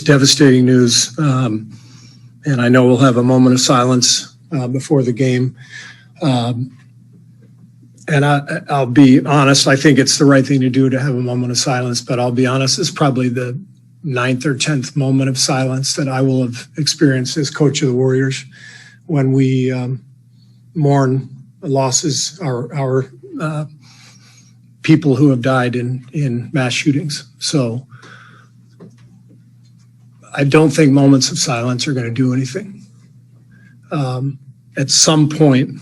devastating news. And I know we'll have a moment of silence before the game. And I'll be honest, I think it's the right thing to do to have a moment of silence, but I'll be honest, it's probably the 9th or 10th moment of silence that I will have experienced as coach of the Warriors when we mourn losses, our people who have died in mass shootings. So I don't think moments of silence are going to do anything. At some point,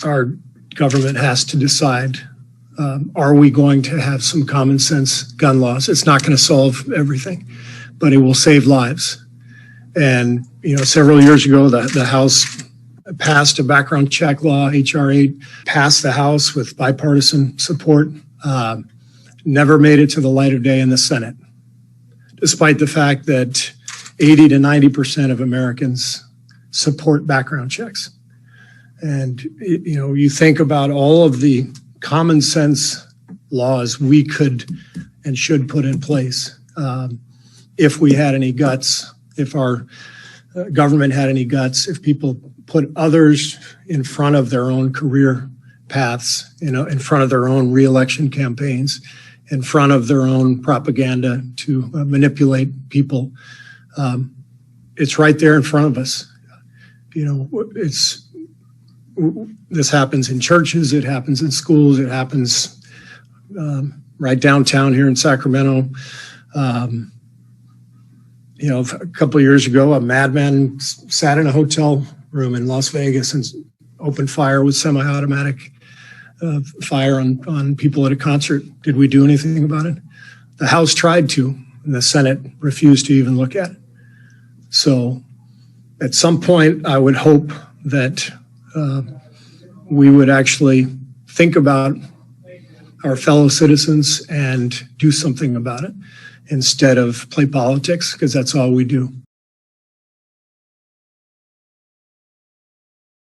our government has to decide, are we going to have some common sense gun laws? It's not going to solve everything, but it will save lives. And, you know, several years ago, the House passed a background check law, H.R. 8, passed the House with bipartisan support, never made it to the light of day in the Senate, despite the fact that 80 to 90% of Americans support background checks. And, you know, you think about all of the common sense laws we could and should put in place if we had any guts, if our government had any guts, if people put others in front of their own career paths, you know, in front of their own reelection campaigns, in front of their own propaganda to manipulate people. It's right there in front of us. You know, this happens in churches, it happens in schools, it happens right downtown here in Sacramento. You know, a couple of years ago, a madman sat in a hotel room in Las Vegas and opened fire with semi-automatic fire on people at a concert. Did we do anything about it? The House tried to, and the Senate refused to even look at it. So at some point, I would hope that we would actually think about our fellow citizens and do something about it instead of play politics, because that's all we do.